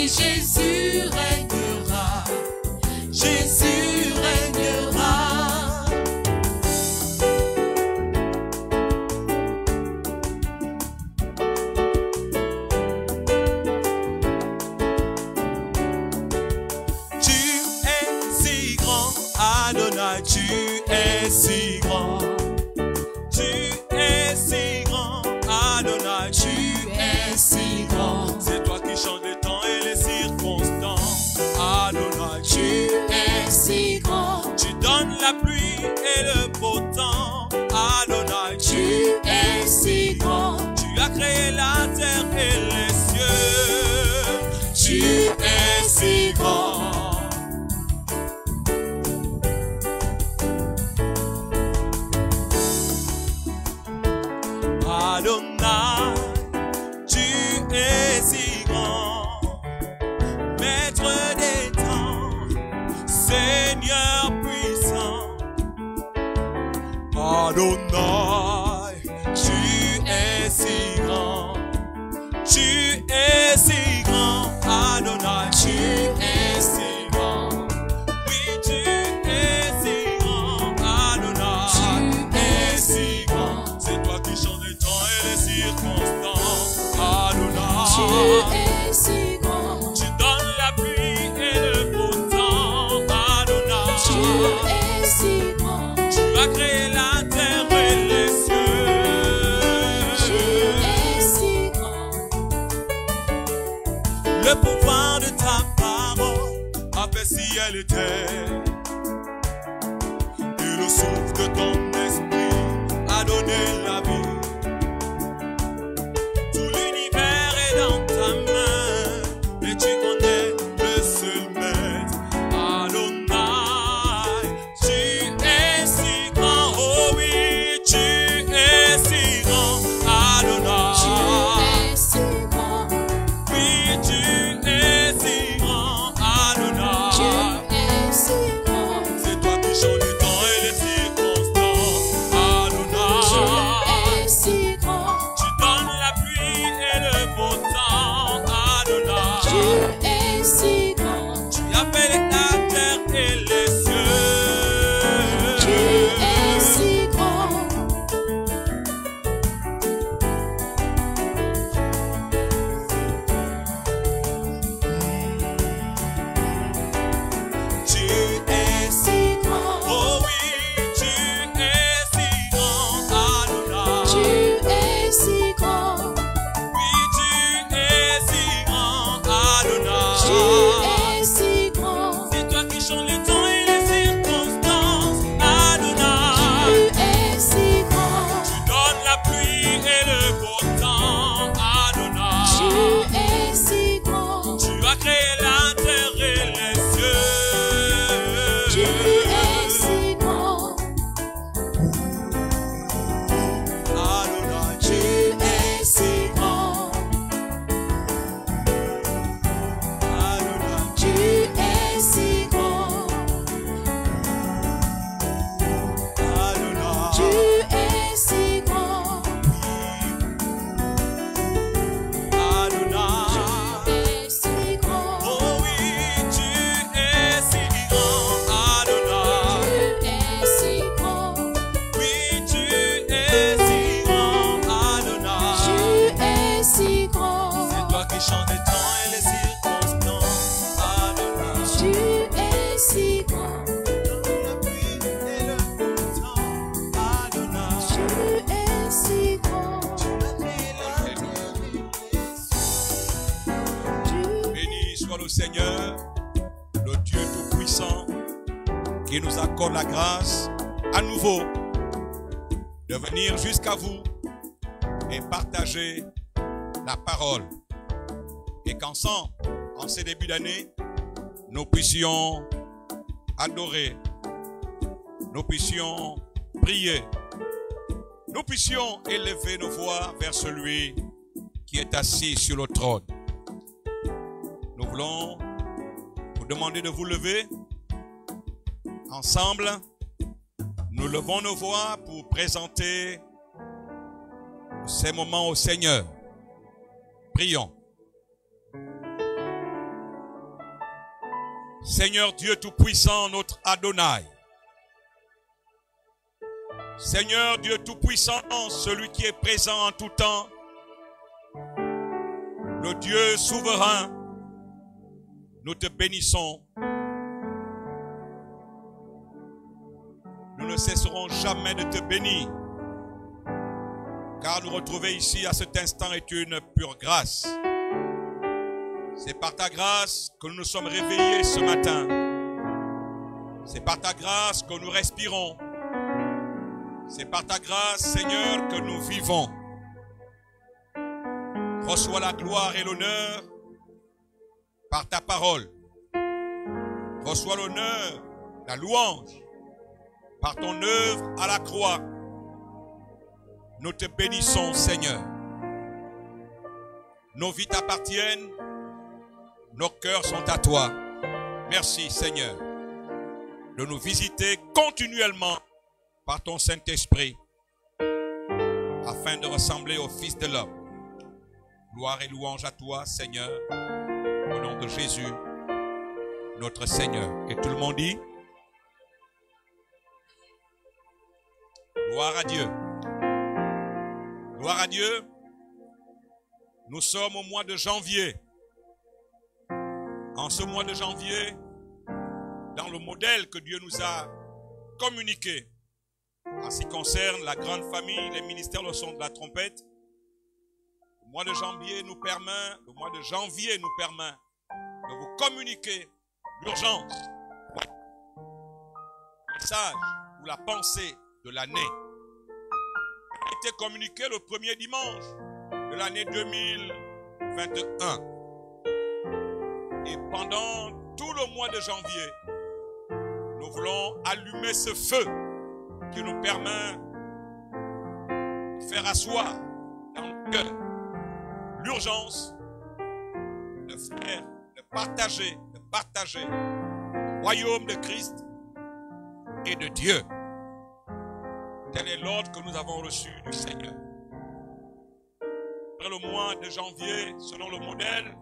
oui, Jésus régnera. Jésus régnera. Adonai, tu es si grand. Tu es si grand. Adonai, tu es si grand. C'est toi qui changes les temps et les circonstances. Adonai, tu es si grand. Tu donnes la pluie et le beau temps. Adonai, tu es si grand. Tu as créé la terre et les cieux. Tu es si grand. Adonai, tu es si grand, maître des temps, Seigneur puissant. Adonai, tu es si grand, tu es si grand. Adonai, tu es si grand. Oui, tu es si grand. Adonai, tu es si grand. C'est toi qui changes les temps et les circonstances. Adonai, Tu es si grand. tu donnes la pluie et le beau temps. Adonai, Tu es si grand. tu as créé la terre et les cieux. Tu es si grand. Le pouvoir de ta parole a fait ciel et terre. Et le souffle de ton esprit a donné la vie. Tout l'univers est dans ta main et tu connais le seul maître. Adonai, tu es si grand. Oh oui, tu es si grand. Adonai, Tu es si grand. oui, tu es si grand. Adonai, Tu es si grand. c'est toi qui changes les temps et les circonstances. Adonai, Tu es si grand. tu donnes la pluie et le beau temps. Adonai, Tu es si grand. tu as fait la terre et les cieux. Tu es si grand. Tu es Si grand. oh oui, tu es si grand. Adonai, Tu es si grand. oui, tu es si grand. Tu Adonai, es si grand. c'est toi qui changes les temps et les circonstances. Adonai, Tu es si grand. tu donnes la pluie et le beau temps. Adonai, Tu es si grand. tu as créé la terre et les cieux. Tu es si grand. Adonai, Tu es si grand. Adonai, Tu es si grand. Adonai, Tu es si grand. Adonai. Tu es si grand. Oh oui, tu es si grand. Adonai, Tu es si grand. oui, tu es si grand. Adonai, Tu es si grand. c'est toi qui changes les temps et les circonstances. Adonai, Tu es si grand. la pluie et le beau temps. Adonai, Tu es si grand. tu as créé la terre et les cieux. Béni soit le Seigneur, le Dieu Tout-Puissant, qui nous accorde la grâce à nouveau de venir jusqu'à vous et partager la parole. Et qu'ensemble, en ces débuts d'année, nous puissions adorer, nous puissions prier, nous puissions élever nos voix vers celui qui est assis sur le trône. Nous voulons vous demander de vous lever. Ensemble, nous levons nos voix pour présenter ces moments au Seigneur. Prions. Seigneur Dieu Tout-Puissant, notre Adonai. Seigneur Dieu Tout-Puissant, celui qui est présent en tout temps. Le Dieu souverain, nous te bénissons. Nous ne cesserons jamais de te bénir, car nous retrouver ici à cet instant est une pure grâce. C'est par ta grâce que nous nous sommes réveillés ce matin. C'est par ta grâce que nous respirons. C'est par ta grâce, Seigneur, que nous vivons. Reçois la gloire et l'honneur par ta parole. Reçois l'honneur, la louange par ton œuvre à la croix. Nous te bénissons, Seigneur. Nos vies t'appartiennent. Nos cœurs sont à toi. Merci, Seigneur, de nous visiter continuellement par ton Saint-Esprit, afin de ressembler au Fils de l'homme. Gloire et louange à toi, Seigneur, au nom de Jésus, notre Seigneur. Et tout le monde dit, gloire à Dieu. Gloire à Dieu. Nous sommes au mois de janvier. En ce mois de janvier, dans le modèle que Dieu nous a communiqué, en ce qui concerne la grande famille, les ministères, le son de la trompette, le mois de janvier nous permet de vous communiquer l'urgence, le message ou la pensée de l'année. A été communiqué le premier dimanche de l'année 2021. Et pendant tout le mois de janvier, nous voulons allumer ce feu qui nous permet de faire asseoir dans le cœur l'urgence de faire, de partager le royaume de Christ et de Dieu. Tel est l'ordre que nous avons reçu du Seigneur. Après le mois de janvier, selon le modèle,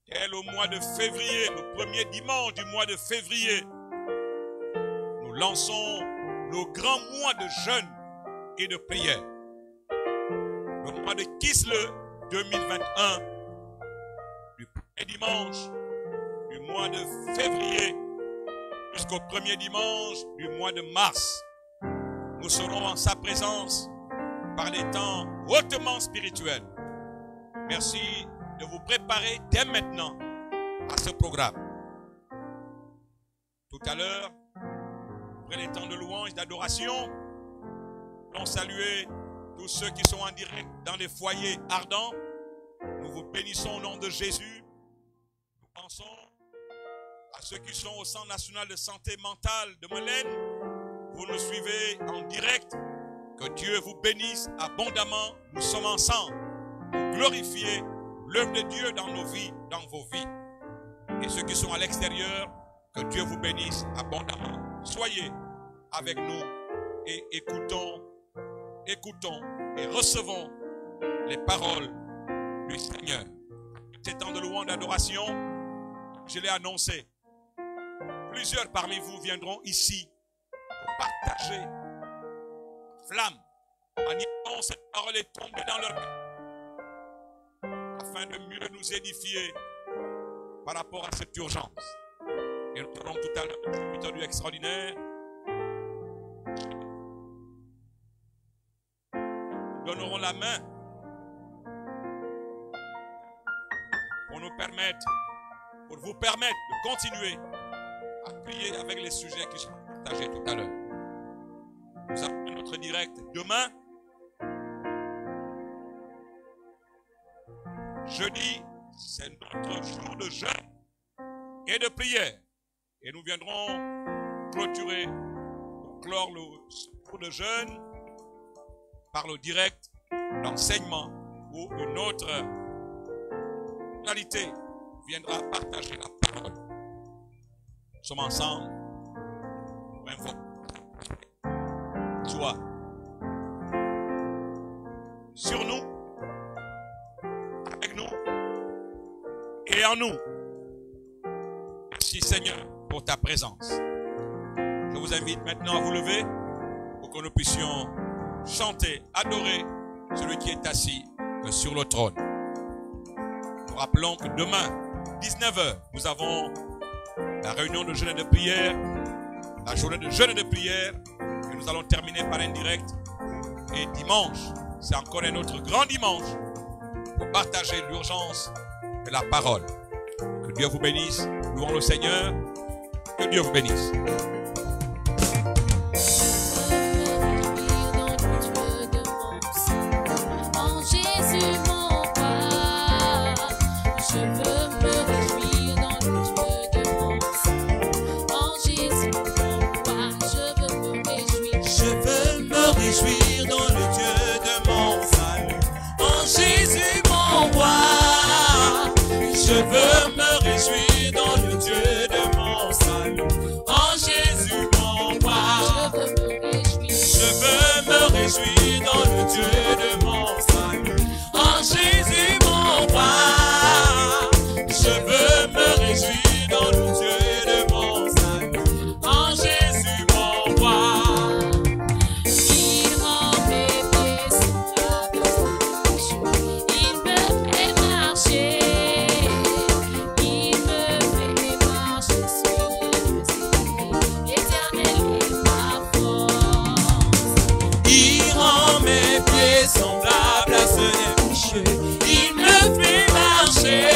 et le mois de février, le premier dimanche du mois de février, nous lançons le grand mois de jeûne et de prière. Le mois de Kislev 2021, du premier dimanche du mois de février jusqu'au premier dimanche du mois de mars. Nous serons en sa présence par des temps hautement spirituels. Merci de vous préparer dès maintenant à ce programme. Tout à l'heure, après les temps de louange et d'adoration, nous allons saluer tous ceux qui sont en direct dans les foyers ardents. Nous vous bénissons au nom de Jésus. Nous pensons à ceux qui sont au Centre national de santé mentale de Molène. Vous nous suivez en direct. Que Dieu vous bénisse abondamment. Nous sommes ensemble pour glorifier l'œuvre de Dieu dans nos vies, dans vos vies. Et ceux qui sont à l'extérieur, que Dieu vous bénisse abondamment. Soyez avec nous et écoutons et recevons les paroles du Seigneur. Ces temps de louange d'adoration, je l'ai annoncé. Plusieurs parmi vous viendront ici pour partager flamme. En y cette parole est tombée dans leur cœur, afin de mieux nous édifier par rapport à cette urgence. Et nous aurons tout à l'heure un serviteur du extraordinaire. Nous donnerons la main pour vous permettre de continuer à prier avec les sujets qui seront partagés tout à l'heure. Nous avons notre direct demain. Jeudi, c'est notre jour de jeûne et de prière. Et nous viendrons clore le jour de jeûne par le direct, l'enseignement ou une autre finalité viendra partager la parole. Nous sommes ensemble pour invoquer. Soit sur nous, avec nous et en nous. Merci Seigneur pour ta présence. Je vous invite maintenant à vous lever pour que nous puissions chanter, adorer celui qui est assis sur le trône. Nous rappelons que demain, 19h, nous avons la réunion de jeûne et de prière, la journée de jeûne et de prière, et nous allons terminer par un direct. Et dimanche, c'est encore un autre grand dimanche pour partager l'urgence de la parole. Que Dieu vous bénisse. Louons le Seigneur. Que Dieu vous bénisse. En Jésus mon roi, je veux me réjouir dans le Dieu de mon salut. En Jésus mon roi, je veux me réjouir. Je veux me réjouir dans le Dieu de mon salut. En Jésus mon roi, je veux me réjouir dans le Dieu de mon salut. En Jésus mon roi, Je veux me réjouir. je veux me réjouir dans le Dieu de mon salut. En Jésus mon roi, je veux me réjouir dans le Dieu de mon salut. En Jésus mon roi. Il rend mes pieds semblables aux rochers. Il me fait marcher. Il me fait marcher sur les eaux. L'Éternel est ma force. Il rend mes pieds semblables à ceux des bouchers. Il me fait marcher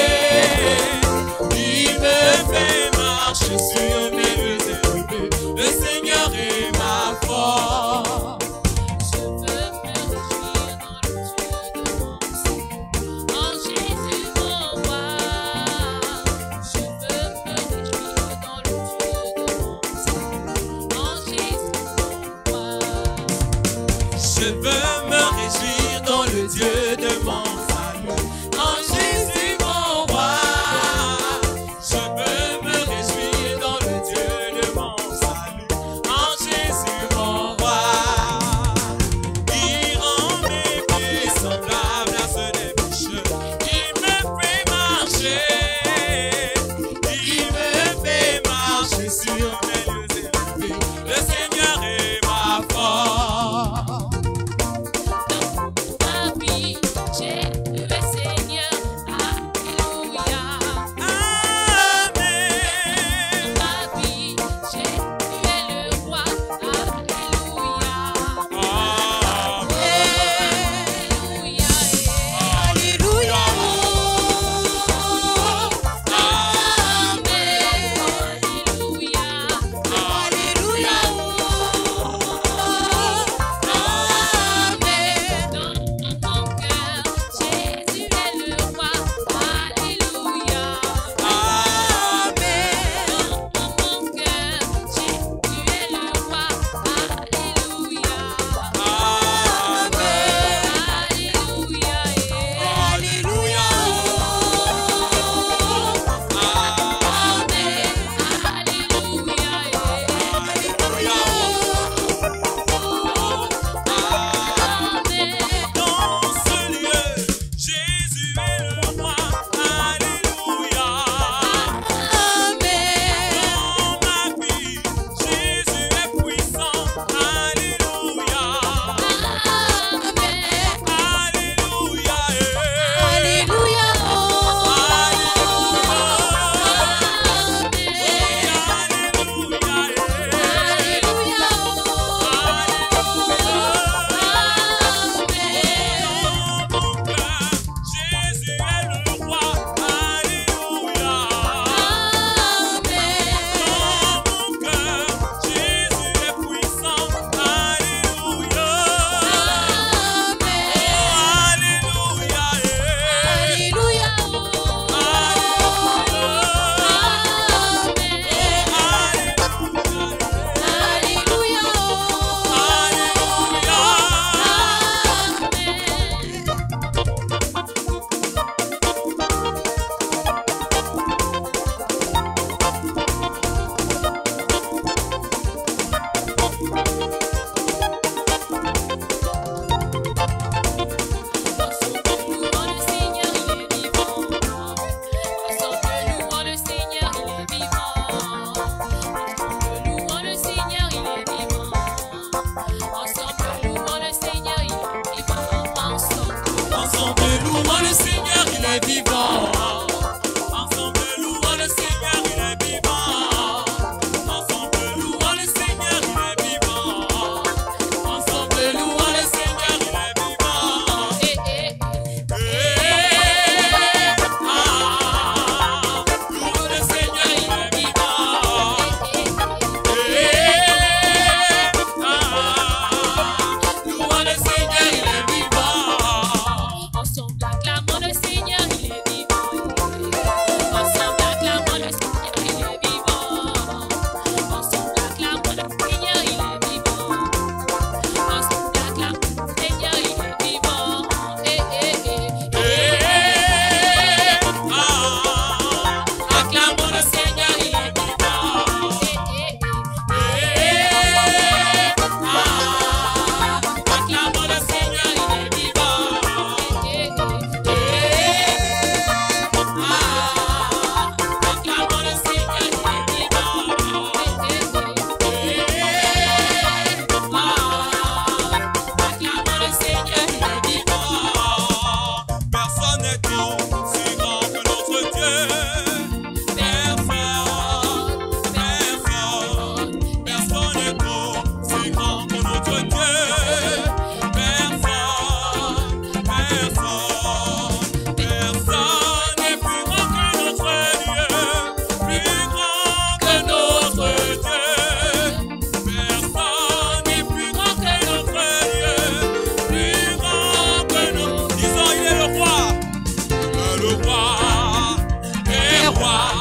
le roi des rois,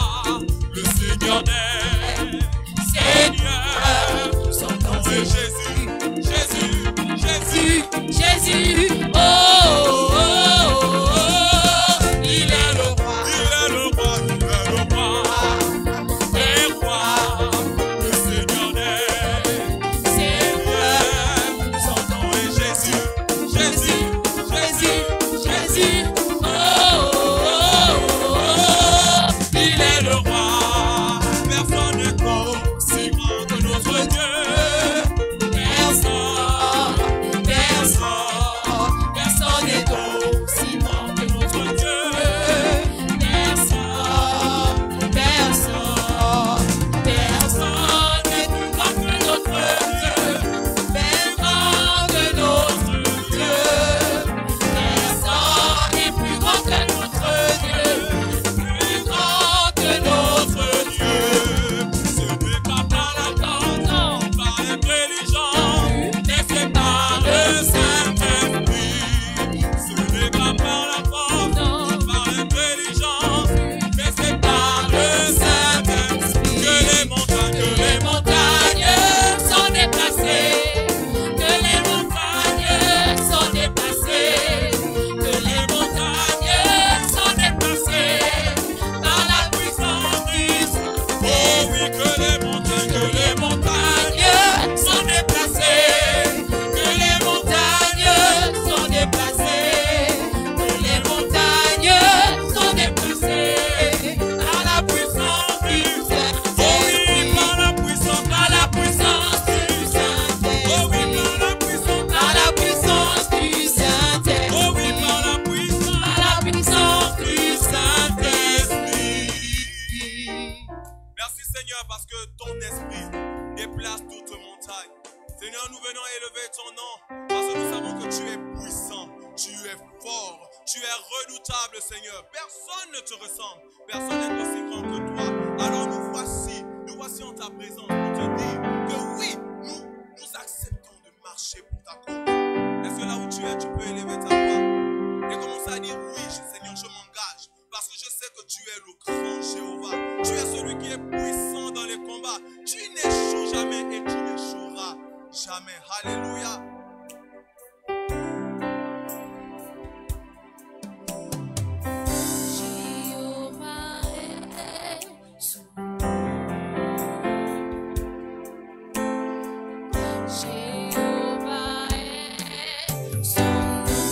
le Seigneur des Seigneurs. Son nom est Jésus, Jésus, Jésus, Jésus. Oh, oh, oh, oh. Il est le roi, il est le roi, il est le roi des rois, le Seigneur des Seigneurs. Son nom est Jésus, Jésus, Jésus, Jésus. Oh, oh, oh, oh. Il est le roi. Personne n'est aussi grand que notre Dieu. Personne, personne, personne n'est aussi grand que notre Dieu. Personne, personne, personne n'est plus grand que notre Dieu. Plus grand que notre Dieu. Personne n'est plus grand que notre Dieu. Plus grand que notre Dieu. Ce n'est pas par la force, par l'intelligence, mais c'est par le Saint-Esprit. Ce n'est pas par la force, par l'intelligence, mais c'est par le Saint-Esprit. Que les montagnes sont déplacées. Que les montagnes sont déplacées. Que les montagnes sont déplacées par la puissance du Saint. Oh oui, que les montagnes sont déplacées. Que les montagnes sont déplacées. Que les montagnes sont déplacées par la puissance du Saint. Oh oui, par la puissance du Saint. Oh oui, par la puissance du Saint. Oh oui, par la puissance du Saint-Esprit. Merci Seigneur parce que ton esprit déplace toute montagne. Seigneur, nous venons élever ton nom parce que nous savons que tu es puissant, tu es fort, tu es redoutable Seigneur. Personne ne te ressemble, personne n'est aussi grand que toi. Alors nous voici en ta présence pour te dire que oui, nous acceptons de marcher pour ta cause. Est-ce que là où tu es, tu peux élever ta voix et commencer à dire oui Seigneur, je m'engage. Parce que je sais que tu es le grand Jéhovah. Tu es celui qui est puissant dans les combats. Tu n'échoues jamais et tu n'échoueras jamais. Alléluia. Jéhovah est son nom. Jéhovah est son nom.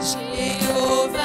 Jéhovah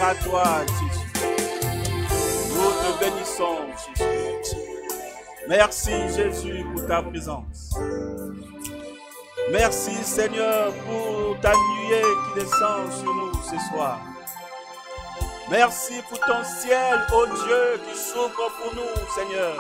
à toi, Jésus. Nous te bénissons, Jésus. Merci, Jésus, pour ta présence. Merci, Seigneur, pour ta nuée qui descend sur nous ce soir. Merci pour ton ciel, ô Dieu, qui s'ouvre pour nous, Seigneur.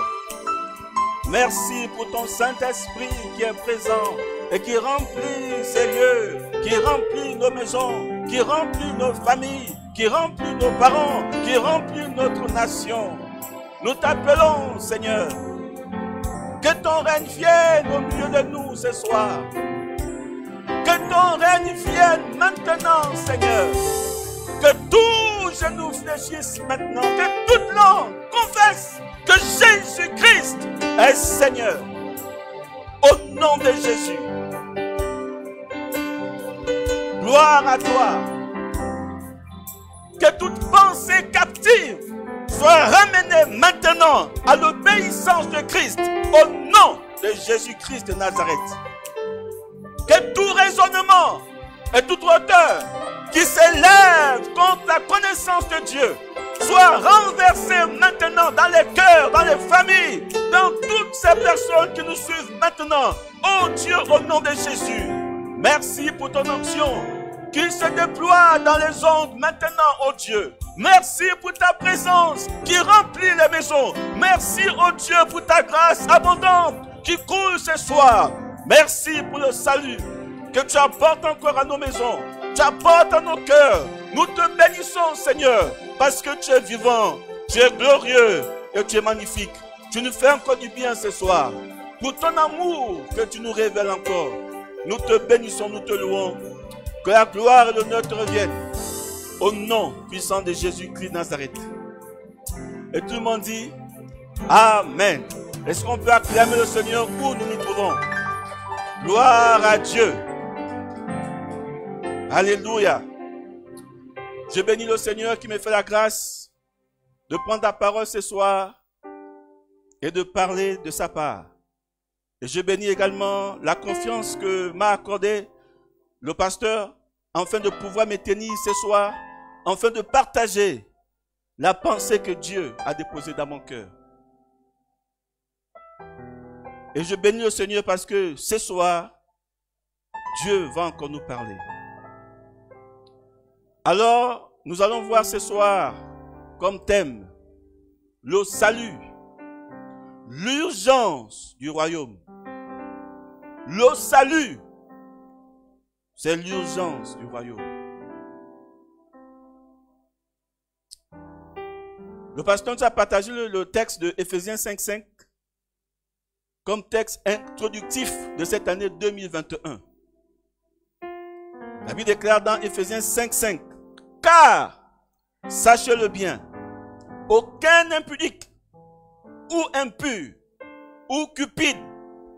Merci pour ton Saint-Esprit qui est présent et qui remplit ces lieux, qui remplit nos maisons, qui remplit nos familles, qui remplit nos parents, qui remplit notre nation. Nous t'appelons, Seigneur. Que ton règne vienne au milieu de nous ce soir. Que ton règne vienne maintenant, Seigneur. Que tout genou fléchisse maintenant. Que toute langue confesse que Jésus-Christ est Seigneur. Au nom de Jésus. Gloire à toi. Que toute pensée captive soit ramenée maintenant à l'obéissance de Christ. Au nom de Jésus-Christ de Nazareth. Que tout raisonnement et toute hauteur qui s'élève contre la connaissance de Dieu soit renversé maintenant dans les cœurs, dans les familles, dans toutes ces personnes qui nous suivent maintenant. Oh Dieu, au nom de Jésus, merci pour ton onction qui se déploie dans les ondes maintenant, oh Dieu. Merci pour ta présence qui remplit les maisons. Merci, oh Dieu, pour ta grâce abondante qui coule ce soir. Merci pour le salut que tu apportes encore à nos maisons. Tu apportes à nos cœurs. Nous te bénissons, Seigneur, parce que tu es vivant, tu es glorieux et tu es magnifique. Tu nous fais encore du bien ce soir. Pour ton amour que tu nous révèles encore. Nous te bénissons, nous te louons. Que la gloire et l'honneur te reviennent. Au nom puissant de Jésus-Christ de Nazareth. Et tout le monde dit Amen. Est-ce qu'on peut acclamer le Seigneur où nous nous trouvons? Gloire à Dieu. Alléluia. Je bénis le Seigneur qui me fait la grâce de prendre la parole ce soir et de parler de sa part. Et je bénis également la confiance que m'a accordée le pasteur afin de pouvoir me tenir ce soir, afin de partager la pensée que Dieu a déposée dans mon cœur. Et je bénis le Seigneur parce que ce soir, Dieu va encore nous parler. Alors, nous allons voir ce soir comme thème le salut, l'urgence du royaume. Le salut, c'est l'urgence du royaume. Le pasteur nous a partagé le texte de Éphésiens 5.5 comme texte introductif de cette année 2021. La Bible déclare dans Éphésiens 5.5 car, sachez-le bien, aucun impudique ou impur ou cupide,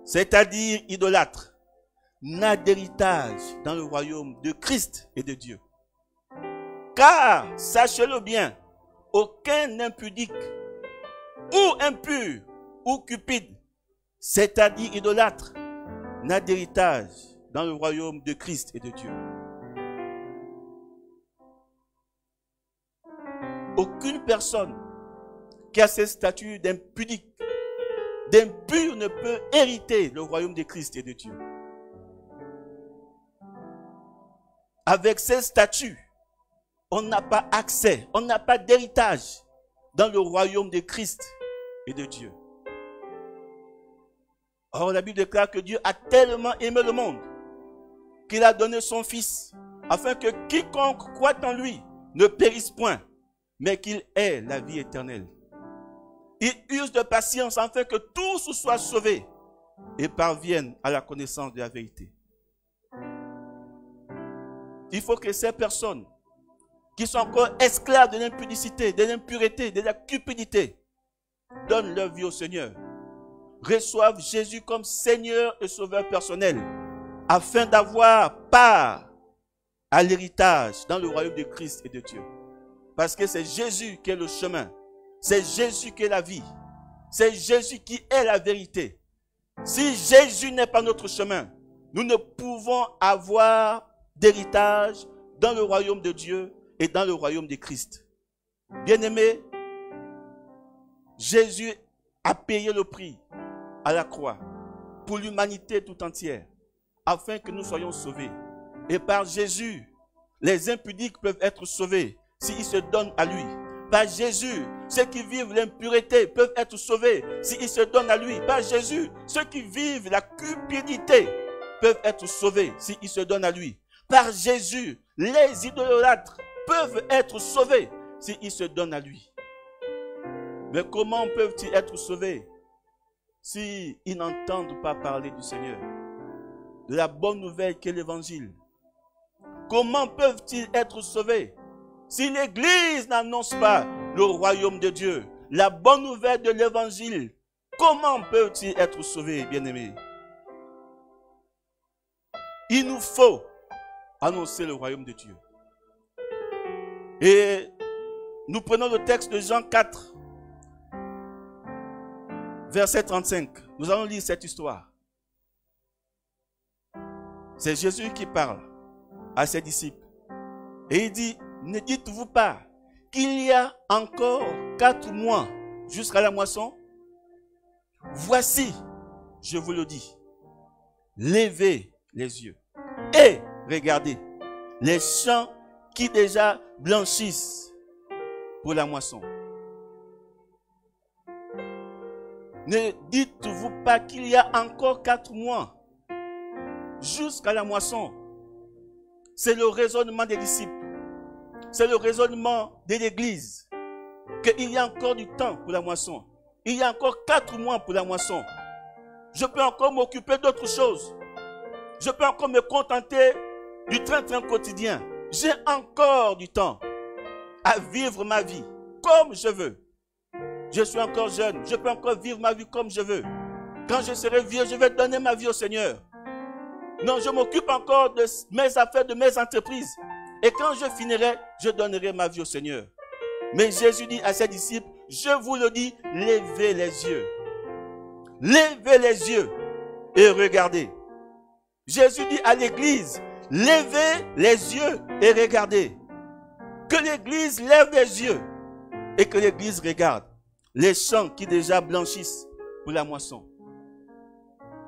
c'est-à-dire idolâtre, n'a d'héritage dans le royaume de Christ et de Dieu. Car, sachez-le bien, aucun impudique ou impur ou cupide, c'est-à-dire idolâtre, n'a d'héritage dans le royaume de Christ et de Dieu. Aucune personne qui a ce statut d'impudique, d'impur ne peut hériter le royaume de Christ et de Dieu. Avec ces statuts, on n'a pas accès, on n'a pas d'héritage dans le royaume de Christ et de Dieu. Or, la Bible déclare que Dieu a tellement aimé le monde qu'il a donné son Fils afin que quiconque croit en lui ne périsse point, mais qu'il ait la vie éternelle. Il use de patience afin que tous soient sauvés et parviennent à la connaissance de la vérité. Il faut que ces personnes qui sont encore esclaves de l'impudicité, de l'impureté, de la cupidité, donnent leur vie au Seigneur, reçoivent Jésus comme Seigneur et Sauveur personnel, afin d'avoir part à l'héritage dans le royaume de Christ et de Dieu. Parce que c'est Jésus qui est le chemin, c'est Jésus qui est la vie, c'est Jésus qui est la vérité. Si Jésus n'est pas notre chemin, nous ne pouvons avoir d'héritage dans le royaume de Dieu et dans le royaume de Christ. Bien-aimés, Jésus a payé le prix à la croix pour l'humanité tout entière, afin que nous soyons sauvés. Et par Jésus, les impudiques peuvent être sauvés s'ils se donnent à lui. Par Jésus, ceux qui vivent l'impureté peuvent être sauvés s'ils se donnent à lui. Par Jésus, ceux qui vivent la cupidité peuvent être sauvés s'ils se donnent à lui. Par Jésus, les idolâtres peuvent être sauvés s'ils se donnent à lui. Mais comment peuvent-ils être sauvés s'ils n'entendent pas parler du Seigneur, de la bonne nouvelle qu'est l'évangile? Comment peuvent-ils être sauvés si l'Église n'annonce pas le royaume de Dieu, la bonne nouvelle de l'évangile? Comment peuvent-ils être sauvés, bien-aimés? Il nous faut annoncer le royaume de Dieu. Et nous prenons le texte de Jean 4, verset 35. Nous allons lire cette histoire. C'est Jésus qui parle à ses disciples. Et il dit, ne dites-vous pas qu'il y a encore 4 mois jusqu'à la moisson? Voici, je vous le dis, levez les yeux et regardez les champs qui déjà blanchissent pour la moisson. Ne dites-vous pas qu'il y a encore 4 mois jusqu'à la moisson? C'est le raisonnement des disciples. C'est le raisonnement de l'Église. Qu'il y a encore du temps pour la moisson. Il y a encore 4 mois pour la moisson. Je peux encore m'occuper d'autres choses. Je peux encore me contenter du train-train quotidien. J'ai encore du temps à vivre ma vie comme je veux. Je suis encore jeune. Je peux encore vivre ma vie comme je veux. Quand je serai vieux, je vais donner ma vie au Seigneur. Non, je m'occupe encore de mes affaires, de mes entreprises. Et quand je finirai, je donnerai ma vie au Seigneur. Mais Jésus dit à ses disciples, je vous le dis, levez les yeux. Levez les yeux et regardez. Jésus dit à l'Église, levez les yeux et regardez. Que l'Église lève les yeux et que l'Église regarde les champs qui déjà blanchissent pour la moisson.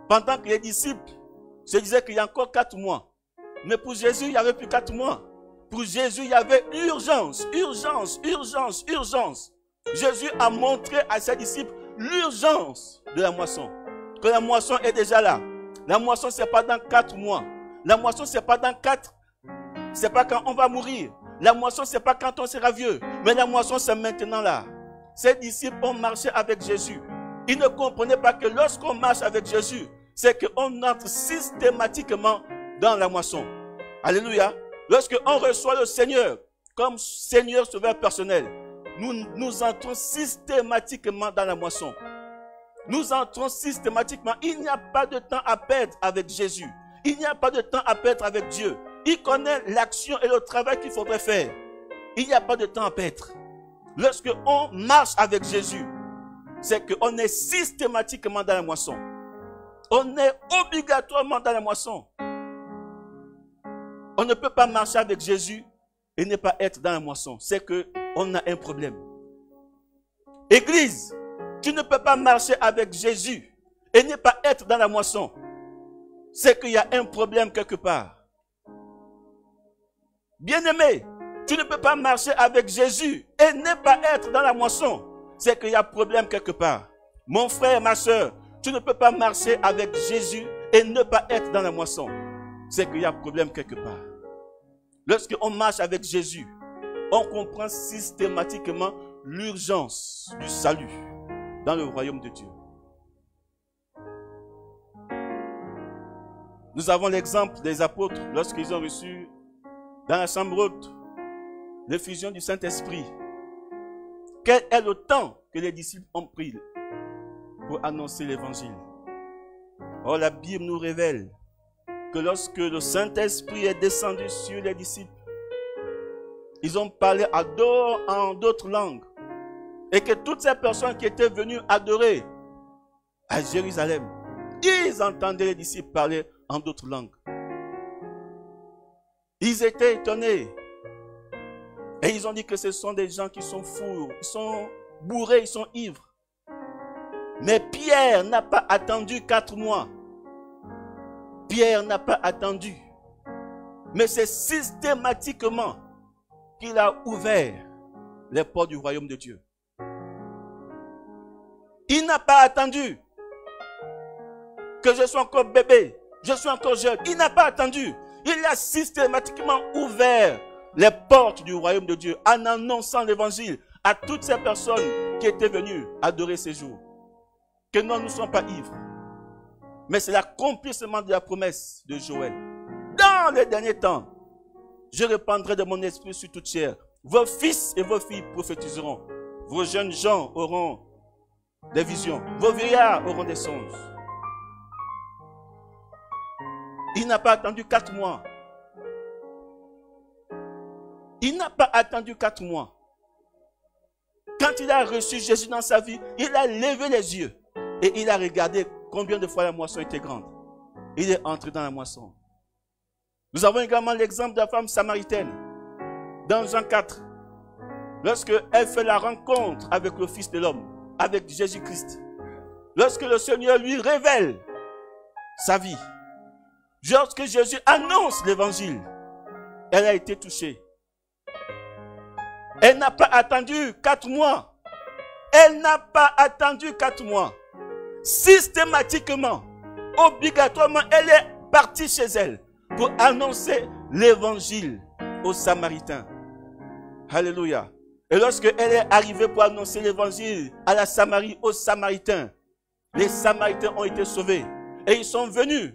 Pendant que les disciples se disaient qu'il y a encore 4 mois. Mais pour Jésus, il n'y avait plus 4 mois. Pour Jésus, il y avait urgence, urgence, urgence, urgence. Jésus a montré à ses disciples l'urgence de la moisson. Que la moisson est déjà là. La moisson, ce n'est pas dans 4 mois. La moisson, ce n'est pas dans 4. Ce n'est pas quand on va mourir. La moisson, ce n'est pas quand on sera vieux. Mais la moisson, c'est maintenant là. Ses disciples ont marché avec Jésus. Ils ne comprenaient pas que lorsqu'on marche avec Jésus, c'est qu'on entre systématiquement dans la moisson. Alléluia. Lorsqu'on reçoit le Seigneur comme Seigneur sauveur personnel, nous entrons systématiquement dans la moisson. Nous entrons systématiquement. Il n'y a pas de temps à perdre avec Jésus. Il n'y a pas de temps à perdre avec Dieu. Il connaît l'action et le travail qu'il faudrait faire. Il n'y a pas de temps à perdre. Lorsqu'on marche avec Jésus, c'est qu'on est systématiquement dans la moisson. On est obligatoirement dans la moisson. On ne peut pas marcher avec Jésus et ne pas être dans la moisson. C'est qu'on a un problème. Église, tu ne peux pas marcher avec Jésus et ne pas être dans la moisson. C'est qu'il y a un problème quelque part. Bien-aimé, tu ne peux pas marcher avec Jésus et ne pas être dans la moisson. C'est qu'il y a un problème quelque part. Mon frère, ma soeur, tu ne peux pas marcher avec Jésus et ne pas être dans la moisson. C'est qu'il y a un problème quelque part. Lorsqu'on marche avec Jésus, on comprend systématiquement l'urgence du salut dans le royaume de Dieu. Nous avons l'exemple des apôtres lorsqu'ils ont reçu dans la chambre haute l'effusion du Saint-Esprit. Quel est le temps que les disciples ont pris pour annoncer l'évangile? Or, la Bible nous révèle que lorsque le Saint-Esprit est descendu sur les disciples, ils ont parlé en d'autres langues. Et que toutes ces personnes qui étaient venues adorer à Jérusalem, ils entendaient les disciples parler en d'autres langues. Ils étaient étonnés. Et ils ont dit que ce sont des gens qui sont fous, ils sont bourrés, ils sont ivres. Mais Pierre n'a pas attendu 4 mois. Pierre n'a pas attendu. Mais c'est systématiquement qu'il a ouvert les portes du royaume de Dieu. Il n'a pas attendu que je sois encore bébé, je suis encore jeune. Il n'a pas attendu. Il a systématiquement ouvert les portes du royaume de Dieu en annonçant l'évangile à toutes ces personnes qui étaient venues adorer ces jours. Que nous ne soyons pas ivres. Mais c'est l'accomplissement de la promesse de Joël. Dans les derniers temps, je répandrai de mon esprit sur toute chair. Vos fils et vos filles prophétiseront. Vos jeunes gens auront des visions. Vos vieillards auront des songes. Il n'a pas attendu 4 mois. Il n'a pas attendu 4 mois. Quand il a reçu Jésus dans sa vie, il a levé les yeux et il a regardé combien de fois la moisson était grande. Il est entré dans la moisson. Nous avons également l'exemple de la femme samaritaine. Dans Jean 4, lorsque elle fait la rencontre avec le Fils de l'homme, avec Jésus-Christ, lorsque le Seigneur lui révèle sa vie, lorsque Jésus annonce l'évangile, elle a été touchée. Elle n'a pas attendu 4 mois. Elle n'a pas attendu 4 mois. Systématiquement, obligatoirement, elle est partie chez elle pour annoncer l'évangile aux Samaritains. Alléluia. Et lorsque elle est arrivée pour annoncer l'évangile à la Samarie, aux Samaritains, les Samaritains ont été sauvés. Et ils sont venus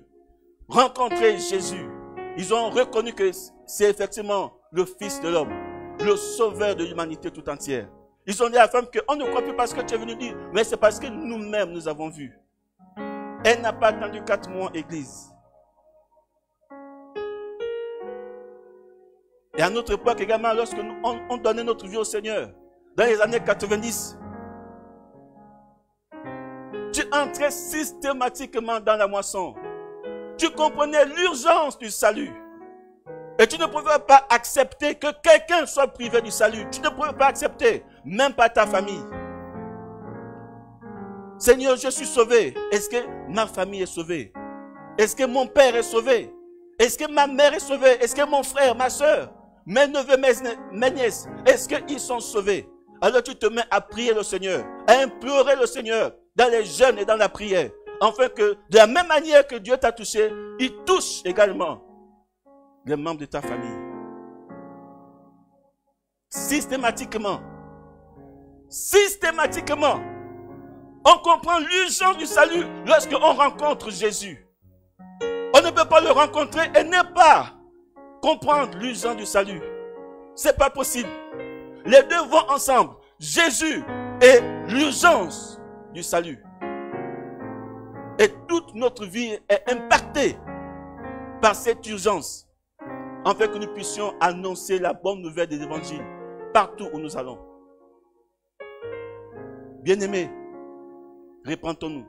rencontrer Jésus. Ils ont reconnu que c'est effectivement le Fils de l'homme, le sauveur de l'humanité tout entière. Ils ont dit à la femme qu'on ne croit plus parce que tu es venu dire, mais c'est parce que nous-mêmes nous avons vu. Elle n'a pas attendu 4 mois, Église. Et à notre époque également, lorsque on donnait notre vie au Seigneur, dans les années 90, tu entrais systématiquement dans la moisson. Tu comprenais l'urgence du salut. Et tu ne pouvais pas accepter que quelqu'un soit privé du salut. Tu ne pouvais pas accepter, même pas ta famille. Seigneur, je suis sauvé. Est-ce que ma famille est sauvée? Est-ce que mon père est sauvé? Est-ce que ma mère est sauvée? Est-ce que mon frère, ma soeur, mes neveux, mes nièces, est-ce qu'ils sont sauvés? Alors tu te mets à prier le Seigneur, à implorer le Seigneur dans les jeûnes et dans la prière. Afin que, de la même manière que Dieu t'a touché, il touche également les membres de ta famille. Systématiquement, on comprend l'urgence du salut lorsqu'on rencontre Jésus. On ne peut pas le rencontrer et ne pas comprendre l'urgence du salut. C'est pas possible. Les deux vont ensemble. Jésus et l'urgence du salut. Et toute notre vie est impactée par cette urgence, afin que nous puissions annoncer la bonne nouvelle de l'évangile partout où nous allons. Bien-aimés, répentons-nous.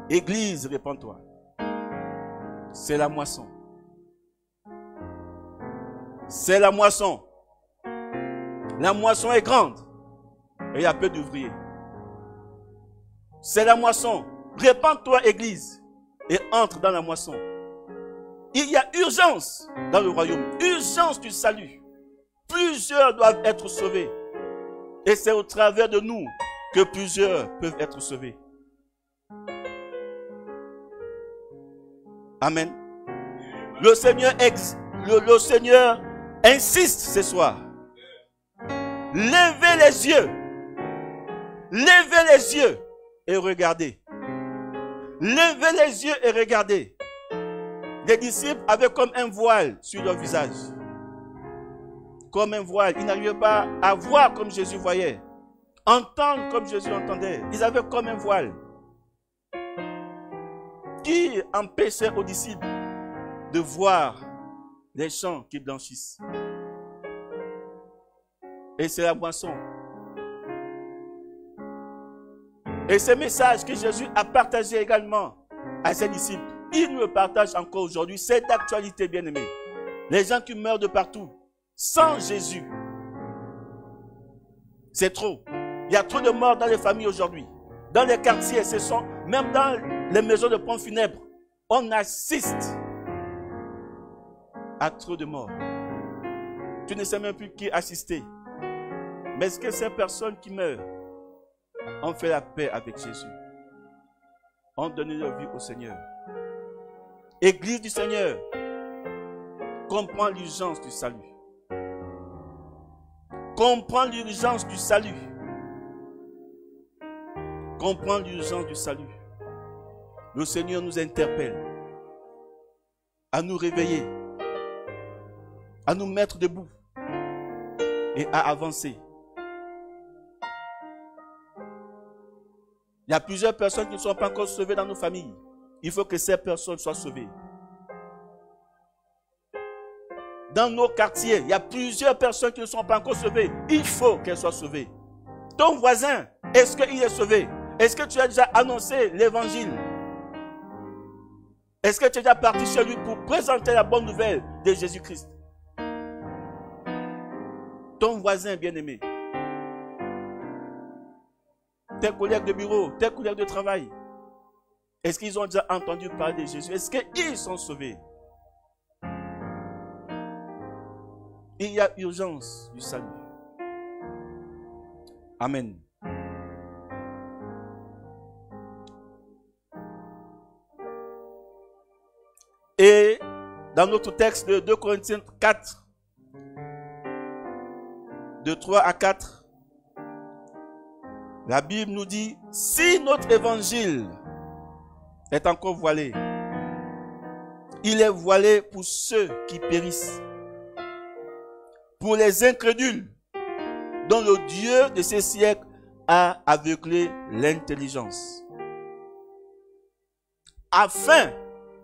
Église, répands-toi. C'est la moisson. C'est la moisson. La moisson est grande et il y a peu d'ouvriers. C'est la moisson. Répands-toi, Église, et entre dans la moisson. Il y a urgence dans le royaume, urgence du salut. Plusieurs doivent être sauvés. Et c'est au travers de nous que plusieurs peuvent être sauvés. Amen. Le Seigneur insiste ce soir. Levez les yeux. Levez les yeux et regardez. Levez les yeux et regardez. Les disciples avaient comme un voile sur leur visage. Comme un voile. Ils n'arrivaient pas à voir comme Jésus voyait. Entendre comme Jésus entendait. Ils avaient comme un voile. Qui empêchait aux disciples de voir les champs qui blanchissent. Et c'est la moisson. Et ce message que Jésus a partagé également à ses disciples, il nous le partage encore aujourd'hui. C'est d'actualité, bien-aimés. Les gens qui meurent de partout, sans Jésus, C'est trop. Il y a trop de morts dans les familles aujourd'hui. Dans les quartiers, même dans les maisons de pompes funèbres, on assiste à trop de morts. Tu ne sais même plus qui assister. Mais est-ce que ces personnes qui meurent ont fait la paix avec Jésus? Ont donné leur vie au Seigneur? Église du Seigneur, comprends l'urgence du salut. Comprends l'urgence du salut. Comprends l'urgence du salut. Le Seigneur nous interpelle à nous réveiller, à nous mettre debout et à avancer. Il y a plusieurs personnes qui ne sont pas encore sauvées dans nos familles. Il faut que ces personnes soient sauvées. Dans nos quartiers, il y a plusieurs personnes qui ne sont pas encore sauvées. Il faut qu'elles soient sauvées. Ton voisin, est-ce qu'il est sauvé? Est-ce que tu as déjà annoncé l'évangile? Est-ce que tu es déjà parti chez lui pour présenter la bonne nouvelle de Jésus-Christ? Ton voisin bien-aimé, tes collègues de bureau, tes collègues de travail, est-ce qu'ils ont déjà entendu parler de Jésus? Est-ce qu'ils sont sauvés? Il y a urgence du salut. Amen. Et dans notre texte de 2 Corinthiens 4, de 3 à 4, la Bible nous dit, si notre évangile est encore voilé, il est voilé pour ceux qui périssent, pour les incrédules, dont le Dieu de ces siècles a aveuglé l'intelligence, afin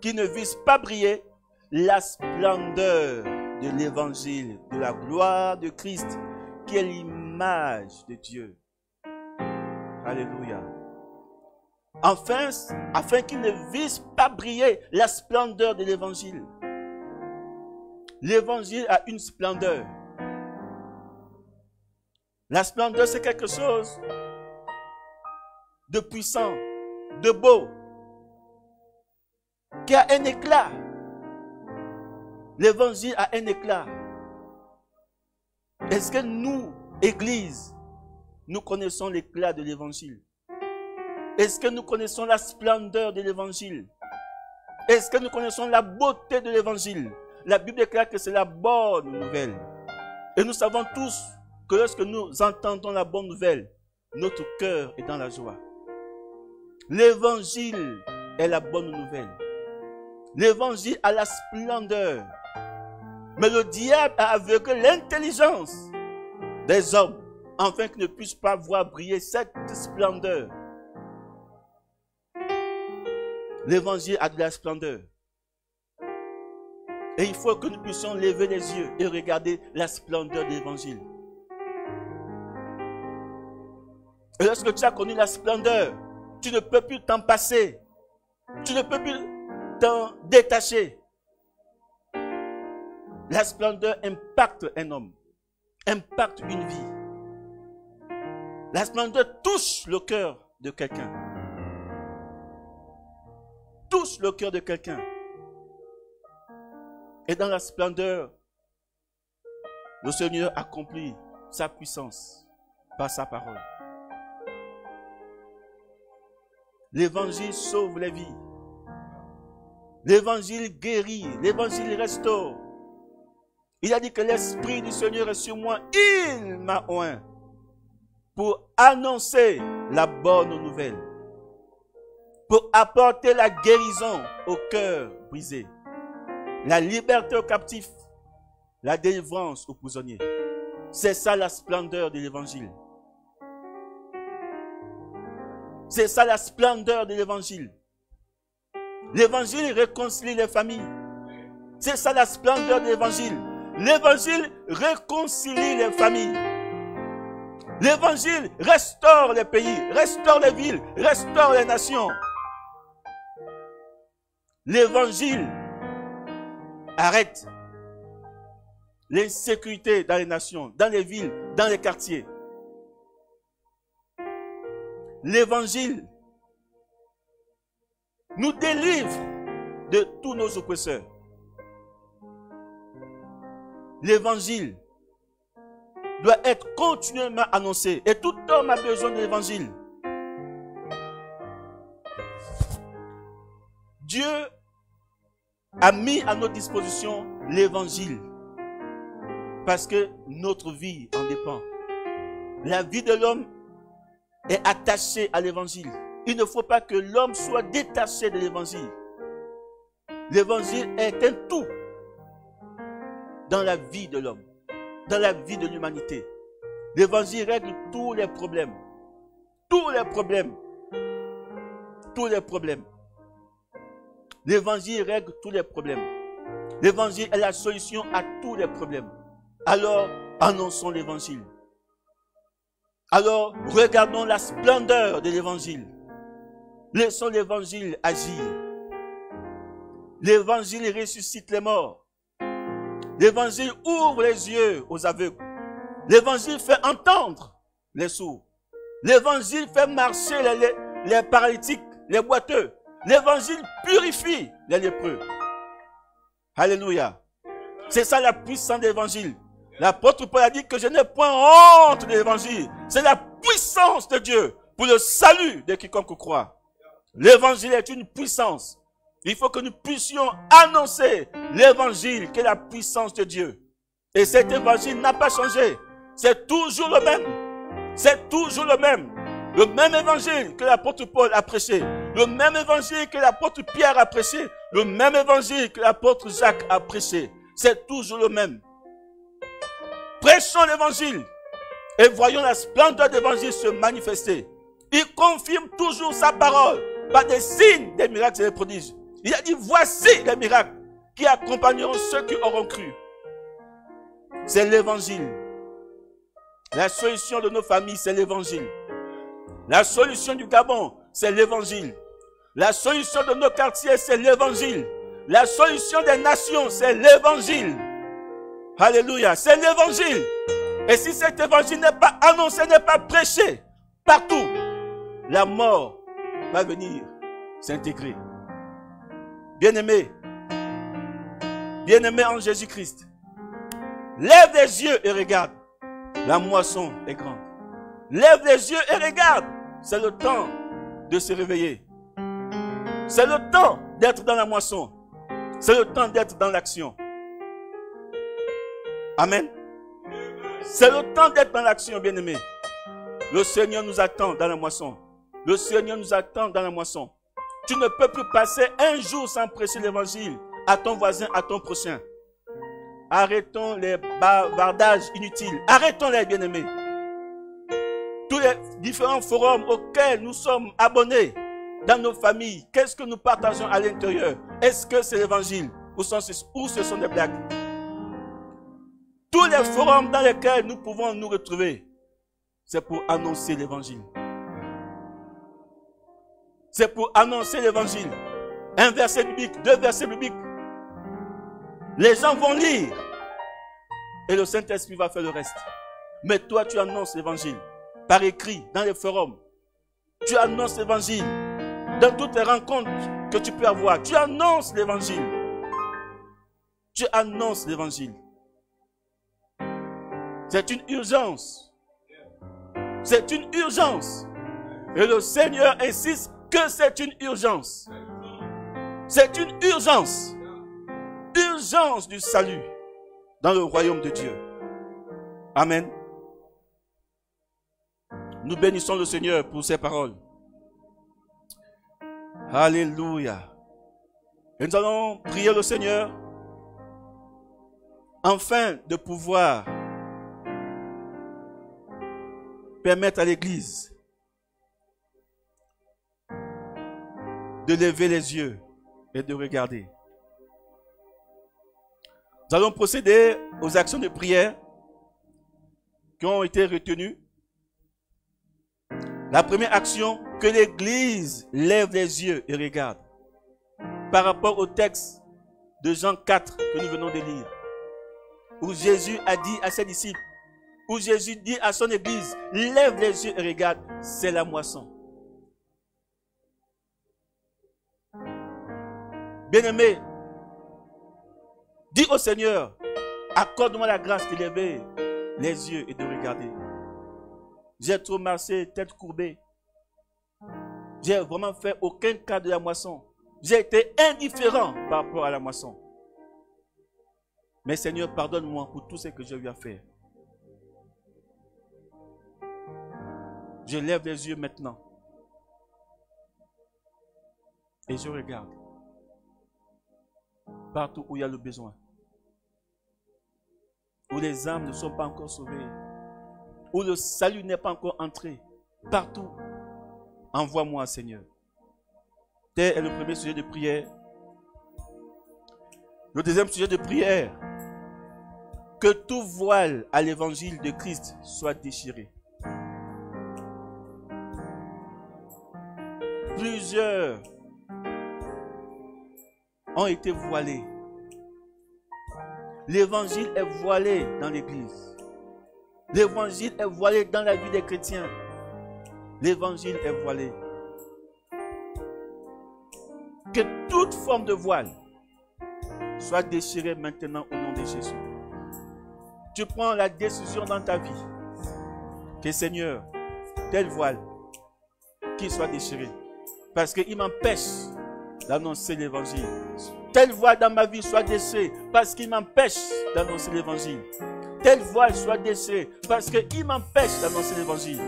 qu'ils ne vissent pas briller la splendeur de l'évangile, de la gloire de Christ, qui est l'image de Dieu. Alléluia. Enfin, afin qu'ils ne vissent pas briller la splendeur de l'évangile. L'évangile a une splendeur. La splendeur, c'est quelque chose de puissant, de beau, qui a un éclat. L'évangile a un éclat. Est-ce que nous, Église, nous connaissons l'éclat de l'évangile? Est-ce que nous connaissons la splendeur de l'évangile? Est-ce que nous connaissons la beauté de l'évangile? La Bible déclare que c'est la bonne nouvelle. Et nous savons tous que lorsque nous entendons la bonne nouvelle, notre cœur est dans la joie. L'évangile est la bonne nouvelle. L'évangile a la splendeur. Mais le diable a aveuglé l'intelligence des hommes, afin qu'ils ne puissent pas voir briller cette splendeur. L'évangile a de la splendeur. Et il faut que nous puissions lever les yeux et regarder la splendeur de l'évangile. Et lorsque tu as connu la splendeur, tu ne peux plus t'en passer. Tu ne peux plus t'en détacher. La splendeur impacte un homme, impacte une vie. La splendeur touche le cœur de quelqu'un. Touche le cœur de quelqu'un. Et dans la splendeur, le Seigneur accomplit sa puissance par sa parole. L'évangile sauve les vies. L'évangile guérit. L'évangile restaure. Il a dit que l'Esprit du Seigneur est sur moi. Il m'a oint pour annoncer la bonne nouvelle. Pour apporter la guérison au cœur brisé. La liberté aux captifs. La délivrance aux prisonniers. C'est ça la splendeur de l'évangile. C'est ça la splendeur de l'évangile. L'évangile réconcilie les familles. C'est ça la splendeur de l'évangile. L'évangile réconcilie les familles. L'évangile restaure les pays, restaure les villes, restaure les nations. L'évangile arrête l'insécurité dans les nations, dans les villes, dans les quartiers. l'évangile nous délivre de tous nos oppresseurs. L'évangile doit être continuellement annoncé. Et tout homme a besoin de l'évangile. Dieu a mis à notre disposition l'évangile. Parce que notre vie en dépend. La vie de l'homme est attachée à l'évangile. Il ne faut pas que l'homme soit détaché de l'évangile. L'évangile est un tout dans la vie de l'homme, dans la vie de l'humanité. L'évangile règle tous les problèmes. Tous les problèmes. Tous les problèmes. L'évangile règle tous les problèmes. L'évangile est la solution à tous les problèmes. Alors, annonçons l'évangile. Alors, regardons la splendeur de l'évangile. Laissons l'évangile agir. L'évangile ressuscite les morts. L'évangile ouvre les yeux aux aveugles. L'évangile fait entendre les sourds. L'évangile fait marcher les paralytiques, les boiteux. L'évangile purifie les lépreux. Alléluia. C'est ça la puissance de l'évangile. L'apôtre Paul a dit que je n'ai point honte de l'évangile. C'est la puissance de Dieu pour le salut de quiconque croit. L'évangile est une puissance. Il faut que nous puissions annoncer l'évangile qui est la puissance de Dieu. Et cet évangile n'a pas changé. C'est toujours le même. C'est toujours le même. Le même évangile que l'apôtre Paul a prêché. Le même évangile que l'apôtre Pierre a prêché. Le même évangile que l'apôtre Jacques a prêché. C'est toujours le même. Prêchons l'évangile et voyons la splendeur de l'évangile se manifester. Il confirme toujours sa parole par des signes, des miracles et des prodiges. Il a dit, voici les miracles qui accompagneront ceux qui auront cru. C'est l'évangile. La solution de nos familles, c'est l'évangile. La solution du Gabon, c'est l'évangile. La solution de nos quartiers, c'est l'évangile. La solution des nations, c'est l'évangile. Alléluia, c'est l'évangile. Et si cet évangile n'est pas annoncé, n'est pas prêché partout, la mort va venir s'intégrer. Bien-aimé en Jésus-Christ, lève les yeux et regarde. La moisson est grande. Lève les yeux et regarde. C'est le temps de se réveiller. C'est le temps d'être dans la moisson. C'est le temps d'être dans l'action. Amen. C'est le temps d'être dans l'action, bien-aimé. Le Seigneur nous attend dans la moisson. Le Seigneur nous attend dans la moisson. Tu ne peux plus passer un jour sans prêcher l'évangile à ton voisin, à ton prochain. Arrêtons les bavardages inutiles. Arrêtons-les, bien-aimés. Tous les différents forums auxquels nous sommes abonnés dans nos familles, qu'est-ce que nous partageons à l'intérieur? Est-ce que c'est l'évangile ou ce sont des blagues? Tous les forums dans lesquels nous pouvons nous retrouver, c'est pour annoncer l'évangile. C'est pour annoncer l'évangile. Un verset biblique, 2 versets bibliques. Les gens vont lire et le Saint-Esprit va faire le reste. Mais toi, tu annonces l'évangile par écrit, dans les forums. Tu annonces l'évangile dans toutes les rencontres que tu peux avoir. Tu annonces l'évangile. Tu annonces l'évangile. C'est une urgence. C'est une urgence. Et le Seigneur insiste que c'est une urgence. C'est une urgence. Urgence du salut dans le royaume de Dieu. Amen. Nous bénissons le Seigneur pour ses paroles. Alléluia. Et nous allons prier le Seigneur afin de pouvoir permettre à l'Église de lever les yeux et de regarder. Nous allons procéder aux actions de prière qui ont été retenues. La première action, que l'Église lève les yeux et regarde. Par rapport au texte de Jean 4 que nous venons de lire, où Jésus a dit à ses disciples, où Jésus dit à son Église, lève les yeux et regarde, c'est la moisson. Bien-aimé, dis au Seigneur, accorde-moi la grâce d'élever les yeux et de regarder. J'ai trop marché, tête courbée. J'ai vraiment fait aucun cas de la moisson. J'ai été indifférent par rapport à la moisson. Mais Seigneur, pardonne-moi pour tout ce que j'ai eu à faire. Je lève les yeux maintenant. Et je regarde. Partout où il y a le besoin. Où les âmes ne sont pas encore sauvées. Où le salut n'est pas encore entré. Partout. Envoie-moi, Seigneur. Tel est le premier sujet de prière. Le deuxième sujet de prière. Que tout voile à l'évangile de Christ soit déchiré. Plusieurs ont été voilés. L'évangile est voilé dans l'église. L'évangile est voilé dans la vie des chrétiens. L'évangile est voilé. Que toute forme de voile soit déchirée maintenant au nom de Jésus. Tu prends la décision dans ta vie que Seigneur, tel voile qu'il soit déchiré parce qu'il m'empêche d'annoncer l'évangile. Tel voile dans ma vie soit déchiré parce qu'il m'empêche d'annoncer l'évangile. Tel voile soit déchiré parce qu'il m'empêche d'annoncer l'évangile.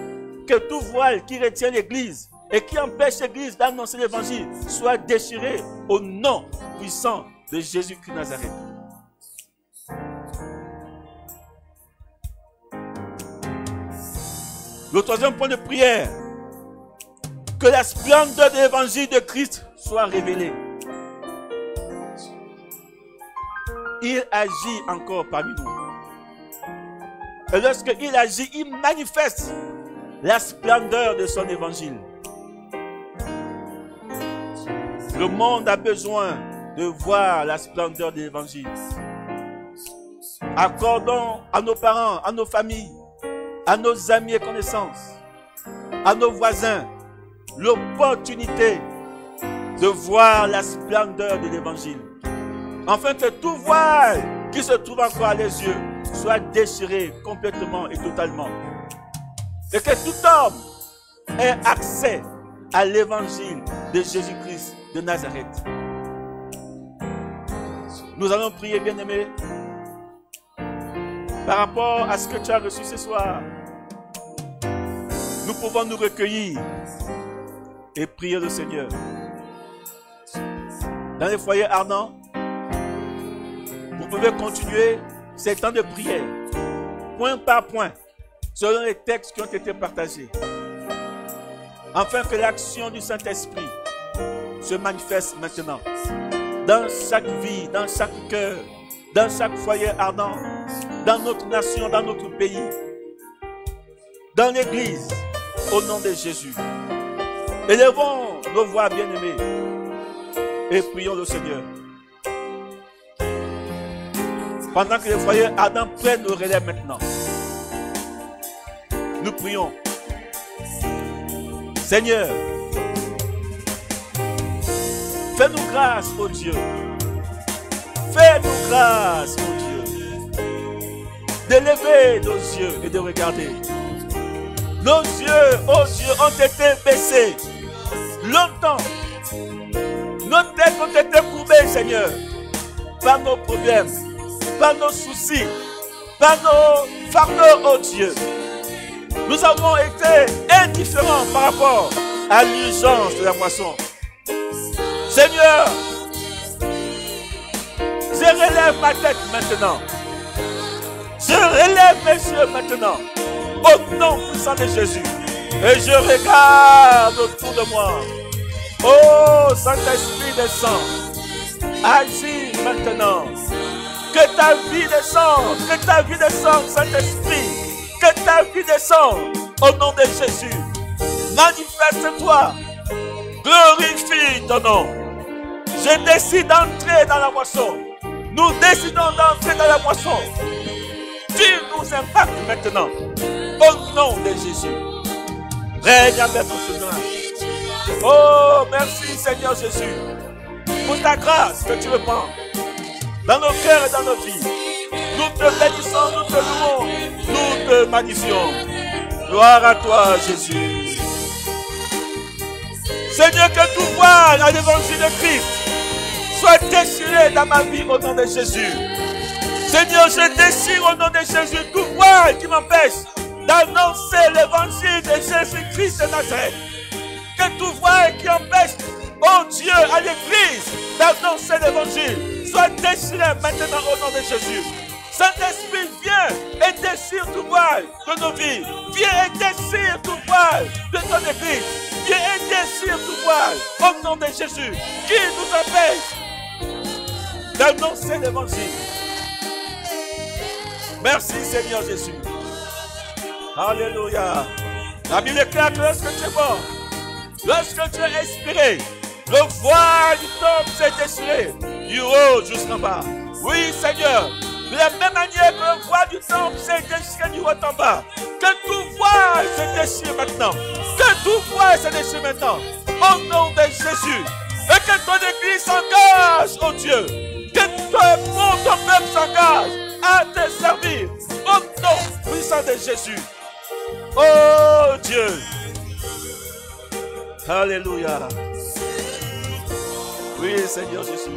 Que tout voile qui retient l'église et qui empêche l'église d'annoncer l'évangile soit déchiré au nom puissant de Jésus-Christ Nazareth. Le troisième point de prière, que la splendeur de l'évangile de Christ soit révélée. Il agit encore parmi nous. Et lorsqu'il agit, il manifeste la splendeur de son évangile. Le monde a besoin de voir la splendeur de l'évangile. Accordons à nos parents, à nos familles, à nos amis et connaissances, à nos voisins, l'opportunité de voir la splendeur de l'évangile. Afin que tout voile qui se trouve encore à les yeux soit déchiré complètement et totalement. Et que tout homme ait accès à l'évangile de Jésus-Christ de Nazareth. Nous allons prier, bien-aimés, par rapport à ce que tu as reçu ce soir. Nous pouvons nous recueillir et prier le Seigneur. Dans les foyers ardents, vous pouvez continuer ces temps de prière, point par point, selon les textes qui ont été partagés, afin que l'action du Saint-Esprit se manifeste maintenant, dans chaque vie, dans chaque cœur, dans chaque foyer ardent, dans notre nation, dans notre pays, dans l'église, au nom de Jésus. Élevons nos voix bien-aimées et prions le Seigneur. Pendant que les foyers ardents prennent le relais maintenant, nous prions. Seigneur, fais-nous grâce, ô Dieu. Fais-nous grâce, ô Dieu, d'élever nos yeux et de regarder. Nos yeux, ô Dieu, ont été baissés longtemps. Nos têtes ont été courbées, Seigneur, par nos problèmes, par nos soucis, par nos fardeaux, ô Dieu. Nous avons été indifférents par rapport à l'urgence de la moisson. Seigneur, je relève ma tête maintenant. Je relève mes yeux maintenant. Au nom puissant de Jésus. Et je regarde autour de moi. Oh, Saint-Esprit descend. Agis maintenant. Que ta vie descende. Que ta vie descende, Saint-Esprit. Que ta vie descende. Au nom de Jésus. Manifeste-toi. Glorifie ton nom. Je décide d'entrer dans la moisson. Nous décidons d'entrer dans la moisson. Tu nous impactes maintenant. Au nom de Jésus. Règne avec nous ce soir. Oh, merci Seigneur Jésus. pour ta grâce que tu veux prendre dans nos cœurs et dans nos vies. Nous te bénissons, nous te louons, nous te magnifions. Gloire à toi, Jésus. Seigneur, que tout voile à l'évangile de Christ soit déchiré dans ma vie au nom de Jésus. Seigneur, je déchire au nom de Jésus tout voile qui m'empêche d'annoncer l'évangile de Jésus-Christ de Nazareth. Que tout voile qui empêche, oh Dieu, à l'église d'annoncer l'évangile soit déchiré maintenant au nom de Jésus. Saint-Esprit, viens et déchire tout voile de nos vies. Viens et déchire tout voile de ton église. Viens et déchire tout voile au nom de Jésus qui nous empêche d'annoncer l'évangile. Merci Seigneur Jésus. Alléluia. La Bible déclare que lorsque tu es mort, lorsque tu es expiré, le voile du temple s'est déchiré du haut jusqu'en bas. Oui Seigneur, de la même manière que le voile du temple s'est déchiré du haut en bas, que tout voile se déchire maintenant. Que tout voile se déchire maintenant. Au nom de Jésus. Et que ton église s'engage, oh Dieu. Que ton peuple s'engage à te servir. Au nom puissant de Jésus. Oh Dieu. Alléluia. Oui, Seigneur Jésus.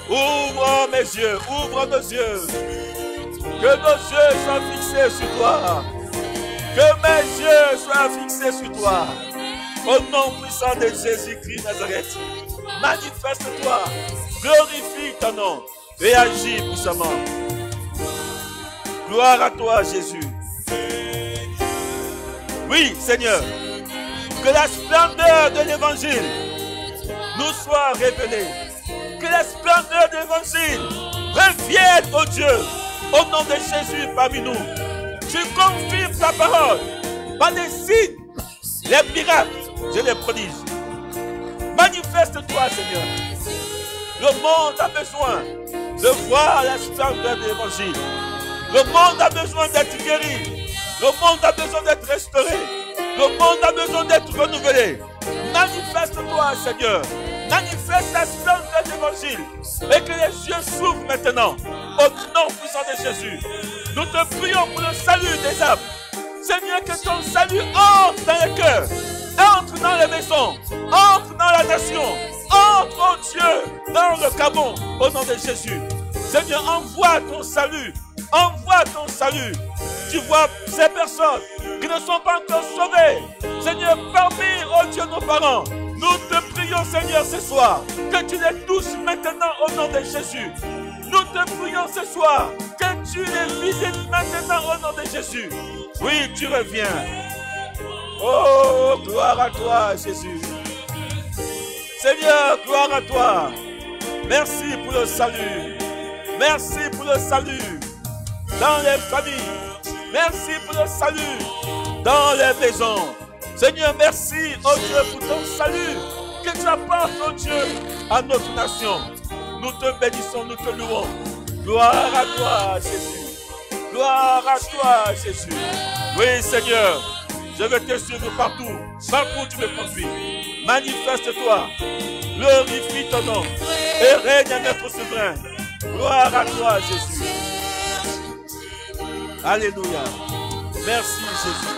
Ouvre mes yeux, ouvre nos yeux. Que nos yeux soient fixés sur toi. Que mes yeux soient fixés sur toi. Au nom puissant de Jésus-Christ Nazareth. Manifeste-toi. Glorifie ton nom. Et agis puissamment. Gloire à toi, Jésus. Oui, Seigneur. Que la splendeur de l'évangile nous soit révélée. Que la splendeur de l'évangile revienne, oh Dieu, au nom de Jésus parmi nous. Tu confirmes ta parole par les signes, les miracles et les prodiges. Manifeste-toi, Seigneur. Le monde a besoin de voir la splendeur de l'évangile. Le monde a besoin d'être guéri. Le monde a besoin d'être restauré. Le monde a besoin d'être renouvelé. Manifeste-toi, Seigneur. Manifeste la splendeur de l'évangile. Et que les yeux s'ouvrent maintenant. Au nom puissant de Jésus. Nous te prions pour le salut des âmes. Seigneur, que ton salut entre dans les cœurs. Entre dans les maisons. Entre dans la nation. Entre, oh Dieu, dans le Gabon. Au nom de Jésus. Seigneur, envoie ton salut. Envoie ton salut. Tu vois ces personnes qui ne sont pas encore sauvées. Seigneur, parmi, oh Dieu, nos parents, nous te prions, Seigneur, ce soir, que tu les touches maintenant au nom de Jésus. Nous te prions ce soir, que tu les visites maintenant au nom de Jésus. Oui, tu reviens. Oh, gloire à toi, Jésus. Seigneur, gloire à toi. Merci pour le salut. Merci pour le salut dans les familles. Merci pour le salut dans les maisons. Seigneur, merci, oh Dieu, pour ton salut que tu apportes, oh Dieu, à notre nation. Nous te bénissons, nous te louons. Gloire à toi, Jésus. Gloire à toi, Jésus. Oui, Seigneur, je vais te suivre partout. Partout où tu me conduis. Manifeste-toi. Glorifie ton nom. Et règne à notre souverain. Gloire à toi, Jésus. Alléluia. Merci, Jésus.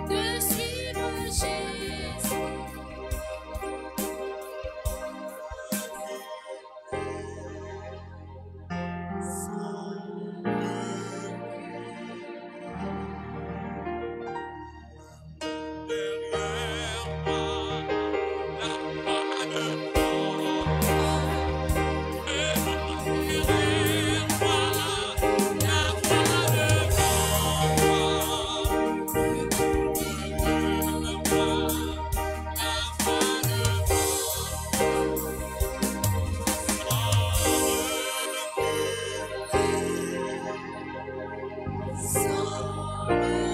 de suivre Jésus. Sans